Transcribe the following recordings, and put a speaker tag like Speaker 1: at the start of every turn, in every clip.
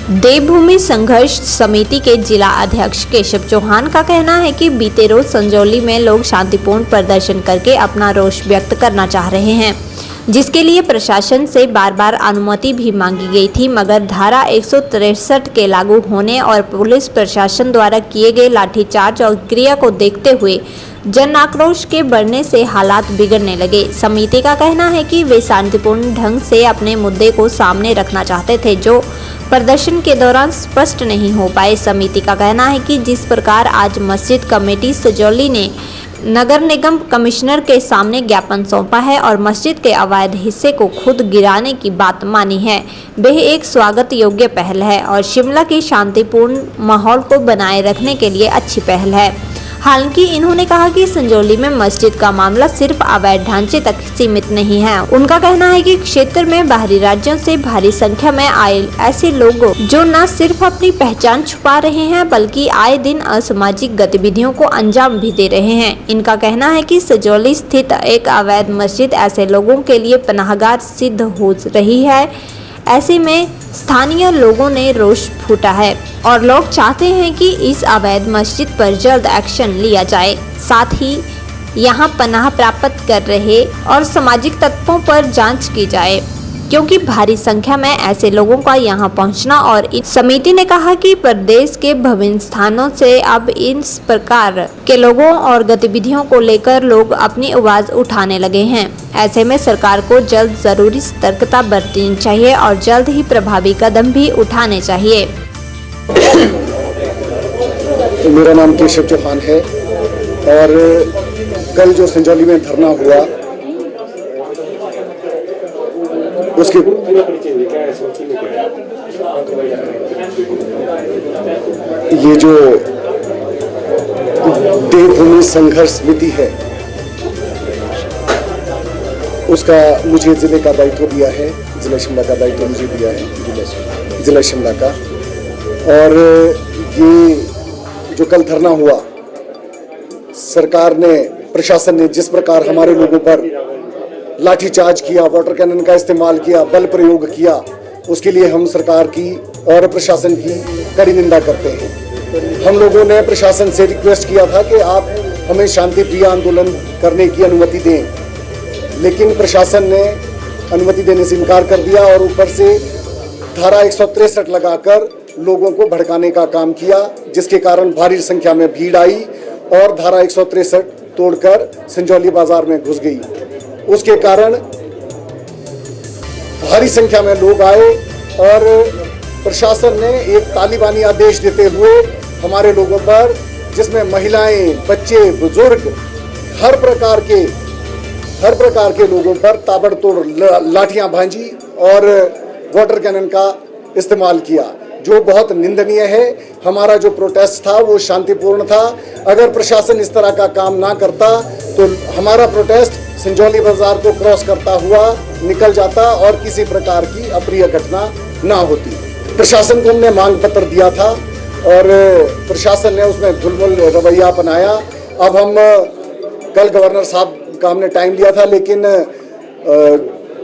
Speaker 1: देवभूमि संघर्ष समिति के जिला अध्यक्ष केशव चौहान का कहना है कि बीते रोज संजौली में लोग शांतिपूर्ण प्रदर्शन करके अपना रोष व्यक्त करना चाह रहे हैं, जिसके लिए प्रशासन से बार बार अनुमति भी मांगी गई थी, मगर धारा 163 के लागू होने और पुलिस प्रशासन द्वारा किए गए लाठीचार्ज और क्रिया को देखते हुए जन आक्रोश के बढ़ने से हालात बिगड़ने लगे। समिति का कहना है कि वे शांतिपूर्ण ढंग से अपने मुद्दे को सामने रखना चाहते थे, जो प्रदर्शन के दौरान स्पष्ट नहीं हो पाए। समिति का कहना है कि जिस प्रकार आज मस्जिद कमेटी संजौली ने नगर निगम कमिश्नर के सामने ज्ञापन सौंपा है और मस्जिद के अवैध हिस्से को खुद गिराने की बात मानी है, वह एक स्वागत योग्य पहल है और शिमला के शांतिपूर्ण माहौल को बनाए रखने के लिए अच्छी पहल है। हालांकि इन्होंने कहा कि संजौली में मस्जिद का मामला सिर्फ अवैध ढांचे तक सीमित नहीं है। उनका कहना है कि क्षेत्र में बाहरी राज्यों से भारी संख्या में आए ऐसे लोग जो न सिर्फ अपनी पहचान छुपा रहे हैं बल्कि आए दिन असामाजिक गतिविधियों को अंजाम भी दे रहे हैं। इनका कहना है कि संजौली स्थित एक अवैध मस्जिद ऐसे लोगों के लिए पनाहगाह सिद्ध हो रही है। ऐसे में स्थानीय लोगों ने रोष फूटा है और लोग चाहते हैं कि इस अवैध मस्जिद पर जल्द एक्शन लिया जाए, साथ ही यहां पनाह प्राप्त कर रहे और सामाजिक तत्वों पर जांच की जाए, क्योंकि भारी संख्या में ऐसे लोगों का यहां पहुंचना। और इस समिति ने कहा कि प्रदेश के विभिन्न स्थानों से अब इस प्रकार के लोगों और गतिविधियों को लेकर लोग अपनी आवाज उठाने लगे हैं। ऐसे में सरकार को जल्द जरूरी सतर्कता बरतनी चाहिए और जल्द ही प्रभावी कदम भी उठाने चाहिए।
Speaker 2: तो मेरा नाम केशव चौहान है और कल जो संजौली में धरना हुआ उसके ये जो देवभूमि संघर्ष समिति है उसका मुझे जिले का दायित्व दिया है, जिला शिमला का दायित्व मुझे दिया है, जिला शिमला का। और ये जो कल धरना हुआ, सरकार ने, प्रशासन ने जिस प्रकार हमारे लोगों पर लाठीचार्ज किया, वाटर कैनन का इस्तेमाल किया, बल प्रयोग किया, उसके लिए हम सरकार की और प्रशासन की कड़ी निंदा करते हैं। हम लोगों ने प्रशासन से रिक्वेस्ट किया था कि आप हमें शांतिप्रिय आंदोलन करने की अनुमति दें, लेकिन प्रशासन ने अनुमति देने से इनकार कर दिया और ऊपर से धारा 163 लगाकर लोगों को भड़काने का काम किया, जिसके कारण भारी संख्या में भीड़ आई और धारा 163 तोड़कर संजौली बाजार में घुस गई। उसके कारण भारी संख्या में लोग आए और प्रशासन ने एक तालिबानी आदेश देते हुए हमारे लोगों पर, जिसमें महिलाएं, बच्चे, बुजुर्ग, हर प्रकार के लोगों पर ताबड़तोड़ लाठियां भांजी और वाटर कैनन का इस्तेमाल किया, जो बहुत निंदनीय है। हमारा जो प्रोटेस्ट था वो शांतिपूर्ण था। अगर प्रशासन इस तरह का काम ना करता तो हमारा प्रोटेस्ट संजौली बाजार को क्रॉस करता हुआ निकल जाता और किसी प्रकार की अप्रिय घटना ना होती। प्रशासन को हमने मांग पत्र दिया था और प्रशासन ने उसमें धुलमुल रवैया अपनाया। अब हम कल गवर्नर साहब का हमने टाइम लिया था, लेकिन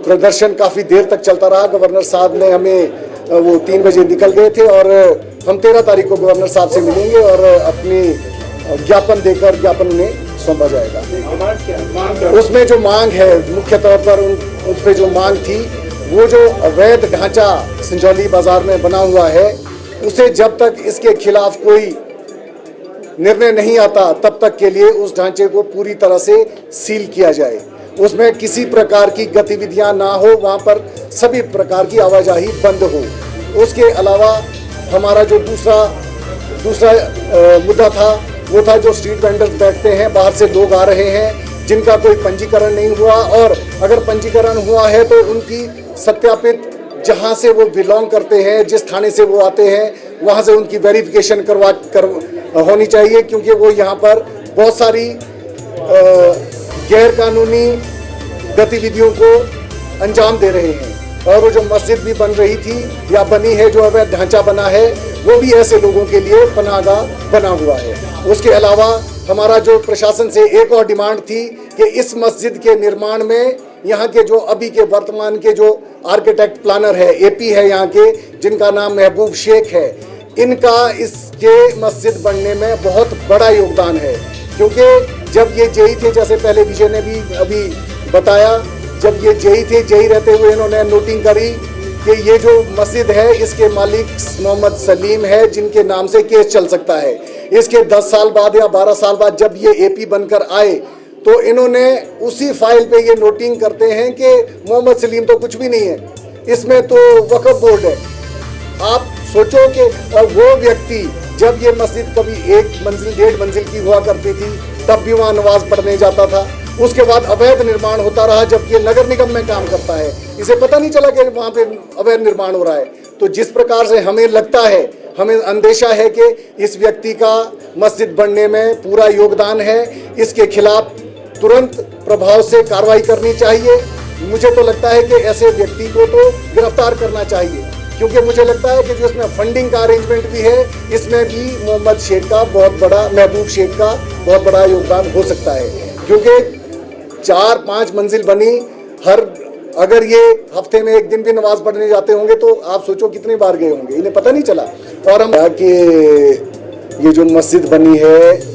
Speaker 2: प्रदर्शन काफ़ी देर तक चलता रहा। गवर्नर साहब ने हमें वो 3 बजे निकल गए थे और हम 13 तारीख को गवर्नर साहब से मिलेंगे और अपनी ज्ञापन देकर ज्ञापन उन्हें सौंपा जाएगा। उसमें जो मांग है, मुख्य तौर पर उस पर जो मांग थी, वो जो अवैध ढांचा संजौली बाजार में बना हुआ है, उसे जब तक इसके खिलाफ कोई निर्णय नहीं आता तब तक के लिए उस ढांचे को पूरी तरह से सील किया जाए। उसमें किसी प्रकार की गतिविधियां ना हो, वहां पर सभी प्रकार की आवाजाही बंद हो। उसके अलावा हमारा जो दूसरा मुद्दा था वो था जो स्ट्रीट वेंडर्स बैठते हैं, बाहर से लोग आ रहे हैं जिनका कोई पंजीकरण नहीं हुआ, और अगर पंजीकरण हुआ है तो उनकी सत्यापित जहां से वो बिलोंग करते हैं, जिस थाने से वो आते हैं, वहां से उनकी वेरिफिकेशन होनी चाहिए, क्योंकि वो यहाँ पर बहुत सारी गैर कानूनी गतिविधियों को अंजाम दे रहे हैं। और वो जो मस्जिद भी बन रही थी या बनी है, जो अवैध ढांचा बना है, वो भी ऐसे लोगों के लिए पनाहगाह बना हुआ है। उसके अलावा हमारा जो प्रशासन से एक और डिमांड थी कि इस मस्जिद के निर्माण में यहाँ के जो अभी के वर्तमान के जो आर्किटेक्ट प्लानर है, एपी है यहाँ के, जिनका नाम महबूब शेख है, इनका इसके मस्जिद बनने में बहुत बड़ा योगदान है। क्योंकि जब ये जेई थे, जैसे पहले विजय ने भी अभी बताया, जब ये जेई थे, जेई रहते हुए इन्होंने नोटिंग करी कि ये जो मस्जिद है इसके मालिक मोहम्मद सलीम है, जिनके नाम से केस चल सकता है। इसके 10 साल बाद या 12 साल बाद जब ये एपी बनकर आए तो इन्होंने उसी फाइल पे ये नोटिंग करते हैं कि मोहम्मद सलीम तो कुछ भी नहीं है, इसमें तो वक्फ बोर्ड है। आप सोचो कि वो व्यक्ति जब ये मस्जिद कभी 1 मंजिल 1.5 मंजिल की हुआ करती थी तब भी वहाँ नमाज पढ़ने जाता था। उसके बाद अवैध निर्माण होता रहा, जबकि नगर निगम में काम करता है, इसे पता नहीं चला कि वहाँ पे अवैध निर्माण हो रहा है। तो जिस प्रकार से हमें लगता है, हमें अंदेशा है कि इस व्यक्ति का मस्जिद बनने में पूरा योगदान है, इसके खिलाफ तुरंत प्रभाव से कार्रवाई करनी चाहिए। मुझे तो लगता है कि ऐसे व्यक्ति को तो गिरफ्तार करना चाहिए, क्योंकि मुझे लगता है कि जो इसमें फंडिंग का अरेंजमेंट भी है, इसमें भी मोहम्मद शेख का बहुत बड़ा, महबूब शेख का बहुत बड़ा योगदान हो सकता है। क्योंकि 4-5 मंजिल बनी, अगर ये हफ्ते में 1 दिन भी नमाज पढ़ने जाते होंगे तो आप सोचो कितनी बार गए होंगे, इन्हें पता नहीं चला। और हम कि ये जो मस्जिद बनी है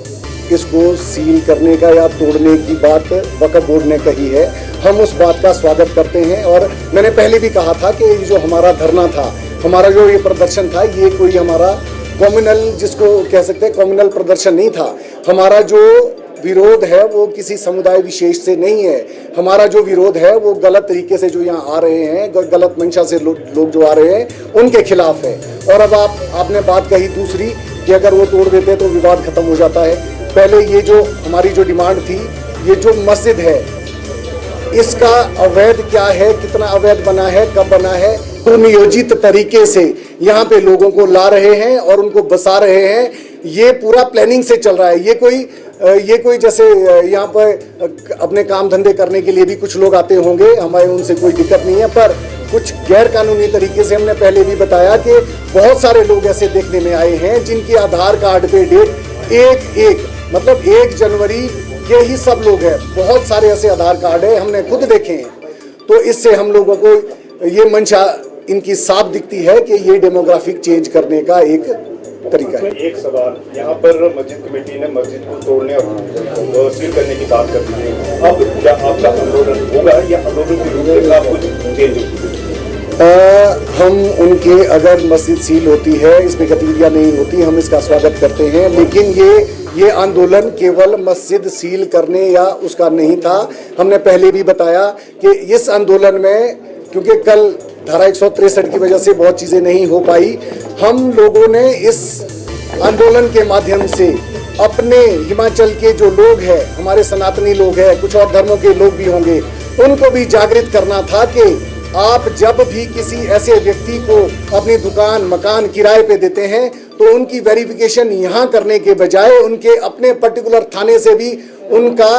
Speaker 2: इसको सील करने का या तोड़ने की बात वक्फ बोर्ड ने कही है, हम उस बात का स्वागत करते हैं। और मैंने पहले भी कहा था कि ये जो हमारा धरना था, हमारा जो ये प्रदर्शन था, ये कोई हमारा कम्युनल, जिसको कह सकते हैं कम्युनल प्रदर्शन नहीं था। हमारा जो विरोध है वो किसी समुदाय विशेष से नहीं है। हमारा जो विरोध है वो गलत तरीके से जो यहाँ आ रहे हैं, गलत मंशा से लोग जो आ रहे हैं उनके खिलाफ है। और अब आपने बात कही दूसरी कि अगर वो तोड़ देते तो विवाद खत्म हो जाता है। पहले ये जो हमारी जो डिमांड थी, ये जो मस्जिद है इसका अवैध क्या है, कितना अवैध बना है, कब बना है, तो नियोजित तरीके से यहाँ पे लोगों को ला रहे हैं और उनको बसा रहे हैं। ये पूरा प्लानिंग से चल रहा है। ये कोई जैसे यहाँ पर अपने काम धंधे करने के लिए भी कुछ लोग आते होंगे, हमें उनसे कोई दिक्कत नहीं है, पर कुछ गैर कानूनी तरीके से, हमने पहले भी बताया कि बहुत सारे लोग ऐसे देखने में आए हैं जिनकी आधार कार्ड पे डेट 1 मतलब 1 जनवरी, ये ही सब लोग हैं। बहुत सारे ऐसे आधार कार्ड है, हमने खुद देखे हैं। तो इससे हम लोगों को ये मंशा इनकी साफ दिखती है कि ये डेमोग्राफिक चेंज करने का एक तरीका है।
Speaker 3: एक सवाल, यहाँ पर मस्जिद कमेटी ने मस्जिद को तोड़ने और सील करने की बात कर दी है। अब क्या आपका आंदोलन होगा या आंदोलन की रूपरेखा कुछ चेंज होगी?
Speaker 2: हम उनके, अगर मस्जिद सील होती है, इसमें गतिविधियां नहीं होती, हम इसका स्वागत करते हैं। लेकिन ये आंदोलन केवल मस्जिद सील करने या उसका नहीं था। हमने पहले भी बताया कि इस आंदोलन में, क्योंकि कल धारा 163 की वजह से बहुत चीज़ें नहीं हो पाई, हम लोगों ने इस आंदोलन के माध्यम से अपने हिमाचल के जो लोग हैं, हमारे सनातनी लोग हैं, कुछ और धर्मों के लोग भी होंगे, उनको भी जागृत करना था कि आप जब भी किसी ऐसे व्यक्ति को अपनी दुकान, मकान किराए पे देते हैं तो उनकी वेरिफिकेशन यहाँ करने के बजाय उनके अपने पर्टिकुलर थाने से भी उनका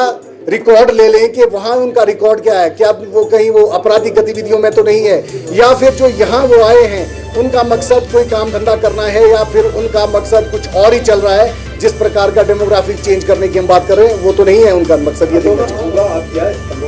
Speaker 2: रिकॉर्ड ले लें कि वहाँ उनका रिकॉर्ड क्या है, क्या वो कहीं वो आपराधिक गतिविधियों में तो नहीं है, या फिर जो यहाँ वो आए हैं उनका मकसद कोई काम धंधा करना है, या फिर उनका मकसद कुछ और ही चल रहा है। जिस प्रकार का डेमोग्राफिक चेंज करने की हम बात कर रहे हैं वो तो नहीं है उनका मकसद। ये देखना चाहिए।